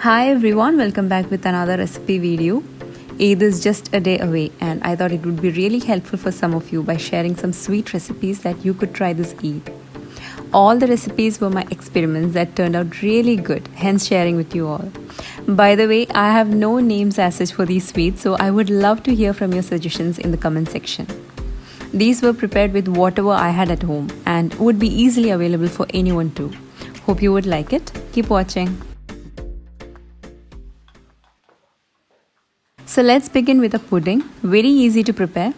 Hi everyone, welcome back with another recipe video. Eid is just a day away and I thought it would be really helpful for some of you by sharing some sweet recipes that you could try this Eid. All the recipes were my experiments that turned out really good, hence sharing with you all. By the way, I have no names as such for these sweets, so I would love to hear from your suggestions in the comment section. These were prepared with whatever I had at home and would be easily available for anyone too. Hope you would like it. Keep watching. So let's begin with a pudding, very easy to prepare.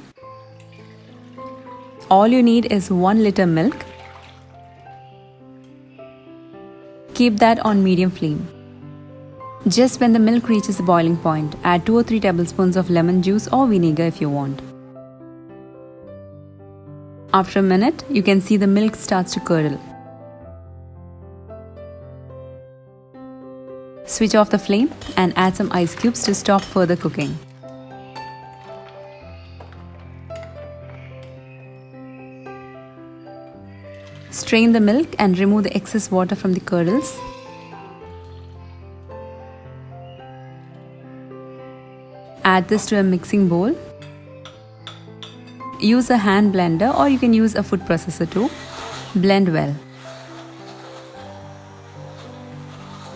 All you need is 1 liter milk. Keep that on medium flame. Just when the milk reaches the boiling point, add 2 or 3 tablespoons of lemon juice or vinegar if you want. After a minute, you can see the milk starts to curdle. Switch off the flame and add some ice cubes to stop further cooking. Strain the milk and remove the excess water from the curdles. Add this to a mixing bowl. Use a hand blender or you can use a food processor too. Blend well.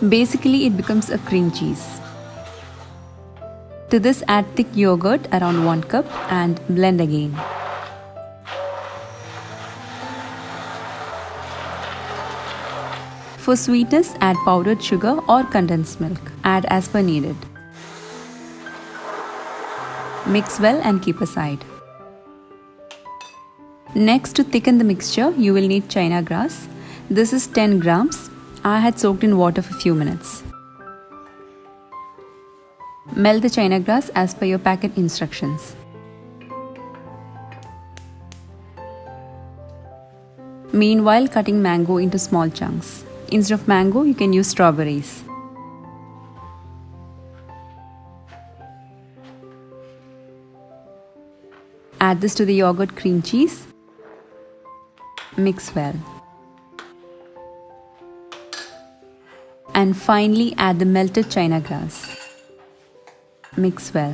Basically, it becomes a cream cheese. To this, add thick yogurt around 1 cup and blend again. For sweetness, add powdered sugar or condensed milk. Add as per needed. Mix well and keep aside. Next, to thicken the mixture, you will need china grass. This is 10 grams. I had soaked in water for a few minutes. Melt the china grass as per your packet instructions. Meanwhile, cutting mango into small chunks. Instead of mango, you can use strawberries. Add this to the yogurt cream cheese. Mix well. And finally, add the melted china grass. Mix well.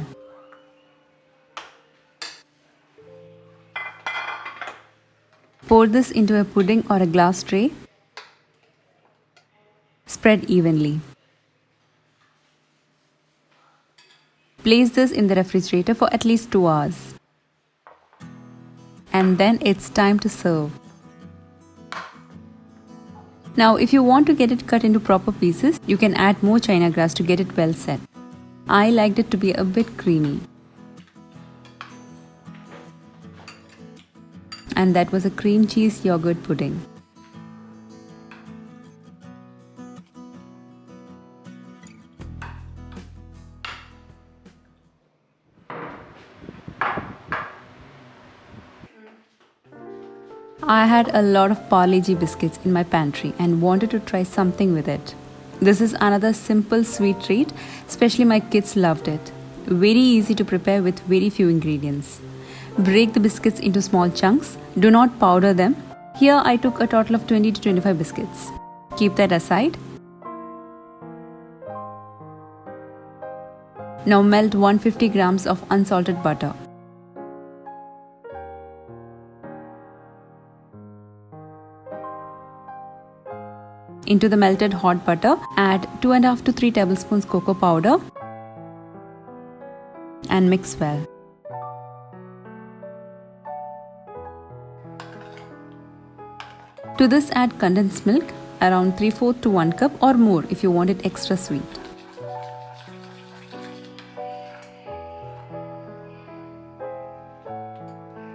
Pour this into a pudding or a glass tray. Spread evenly. Place this in the refrigerator for at least 2 hours. And then it's time to serve. Now, if you want to get it cut into proper pieces, you can add more china grass to get it well set. I liked it to be a bit creamy. And that was a cream cheese yogurt pudding. I had a lot of Parle-g biscuits in my pantry and wanted to try something with it. This is another simple sweet treat, especially my kids loved it. Very easy to prepare with very few ingredients. Break the biscuits into small chunks. Do not powder them. Here I took a total of 20 to 25 biscuits. Keep that aside. Now melt 150 grams of unsalted butter. Into the melted hot butter, add 2.5 to 3 tablespoons cocoa powder and mix well. To this, add condensed milk around 3/4 to 1 cup or more if you want it extra sweet.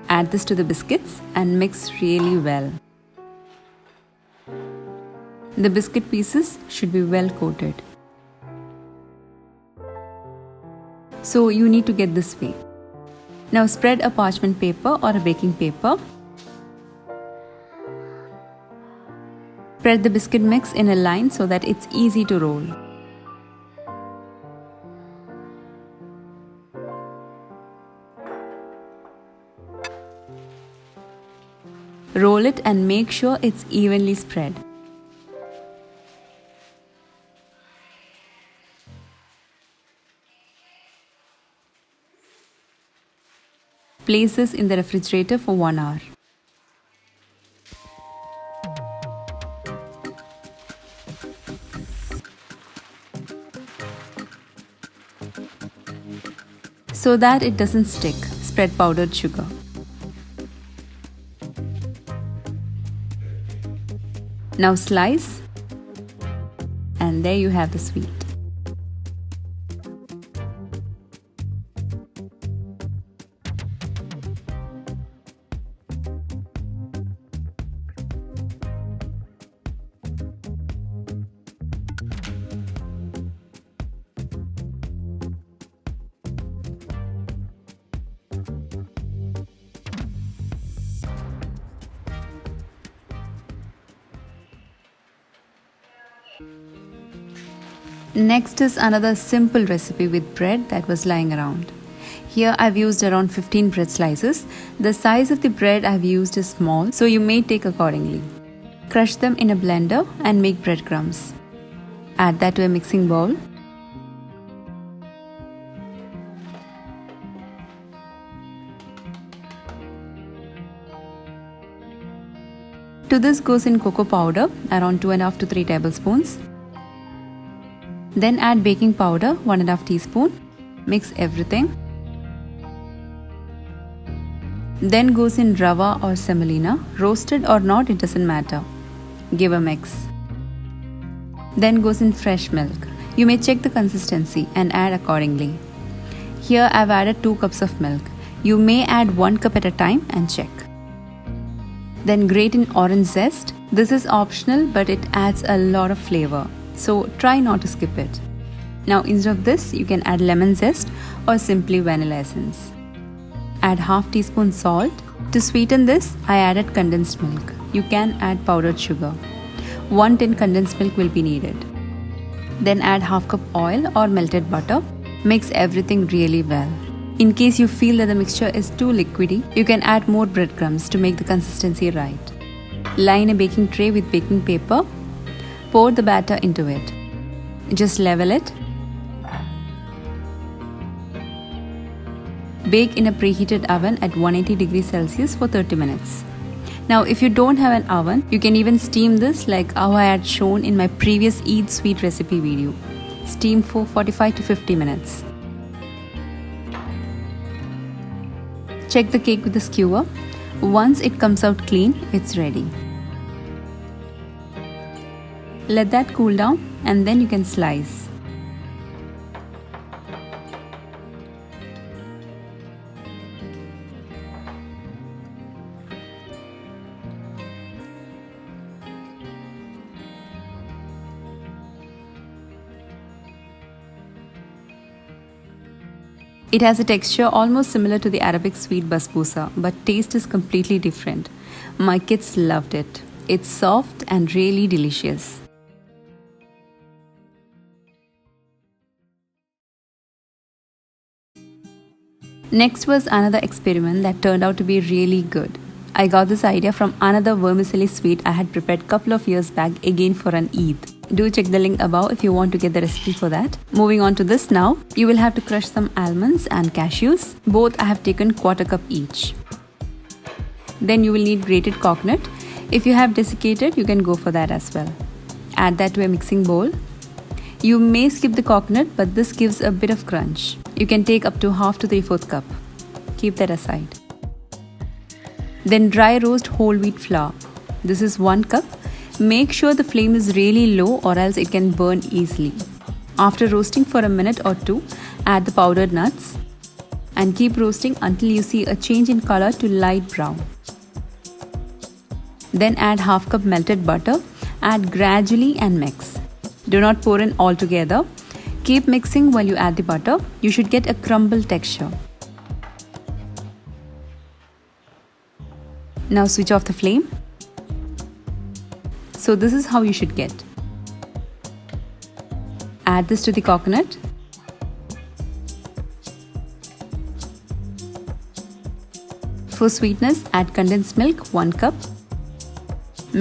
Add this to the biscuits and mix really well. The biscuit pieces should be well coated. So you need to get this way. Now spread a parchment paper or a baking paper. Spread the biscuit mix in a line so that it's easy to roll. Roll it and make sure it's evenly spread. place this in the refrigerator for 1 hour. So that it doesn't stick, spread powdered sugar. Now slice, and there you have the sweet. Next is another simple recipe with bread that was lying around. Here I've used around 15 bread slices. The size of the bread I've used is small, so you may take accordingly. Crush them in a blender and make breadcrumbs. Add that to a mixing bowl. To this goes in cocoa powder, around 2.5 to 3 tablespoons. Then add baking powder, 1.5 teaspoon. Mix everything. Then goes in rava or semolina, roasted or not, it doesn't matter. Give a mix. Then goes in fresh milk. You may check the consistency and add accordingly. Here I've added 2 cups of milk. You may add 1 cup at a time and check. Then grate in orange zest. This is optional, but it adds a lot of flavor, so try not to skip it. Now instead of this, you can add lemon zest or simply vanilla essence. Add half teaspoon salt. To sweeten this, I added condensed milk. You can add powdered sugar. 1 tin condensed milk will be needed. Then add half cup oil or melted butter. Mix everything really well. In case you feel that the mixture is too liquidy, you can add more breadcrumbs to make the consistency right. Line a baking tray with baking paper. Pour the batter into it. Just level it. Bake in a preheated oven at 180 degrees Celsius for 30 minutes. Now if you don't have an oven, you can even steam this like how I had shown in my previous Eid sweet recipe video. Steam for 45 to 50 minutes. Check the cake with the skewer. Once it comes out clean, it's ready. Let that cool down and then you can slice. It has a texture almost similar to the Arabic sweet basbousa, but taste is completely different. My kids loved it. It's soft and really delicious. Next was another experiment that turned out to be really good. I got this idea from another vermicelli sweet I had prepared couple of years back again for an Eid. Do check the link above if you want to get the recipe for that. Moving on to this now, you will have to crush some almonds and cashews. Both I have taken 1/4 cup each. Then you will need grated coconut. If you have desiccated, you can go for that as well. Add that to a mixing bowl. You may skip the coconut, but this gives a bit of crunch. You can take up to 1/2 to 3/4 cup. Keep that aside. Then dry roast whole wheat flour. This is 1 cup. Make sure the flame is really low or else it can burn easily. After roasting for a minute or 2, add the powdered nuts and keep roasting until you see a change in color to light brown. Then add 1/2 cup melted butter. Add gradually and mix. Do not pour in all together. Keep mixing while you add the butter. You should get a crumble texture. Now switch off the flame. So this is how you should get. Add this to the coconut. For sweetness, add condensed milk 1 cup.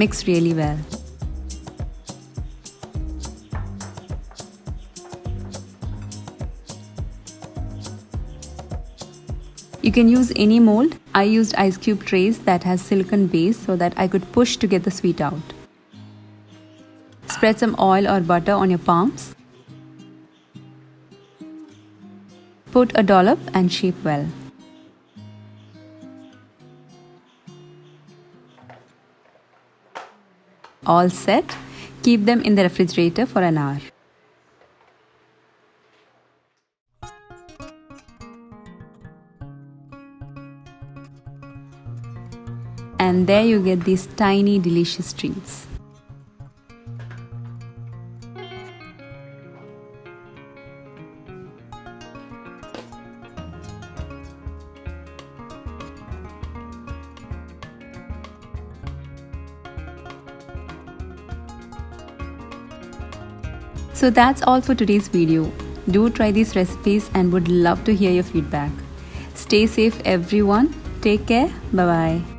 Mix really well. You can use any mold. I used ice cube trays that has silicone base so that I could push to get the sweet out. Spread some oil or butter on your palms. Put a dollop and shape well. All set. Keep them in the refrigerator for an hour. And there you get these tiny delicious treats. So that's all for today's video. Do try these recipes and would love to hear your feedback. Stay safe everyone. Take care. Bye bye.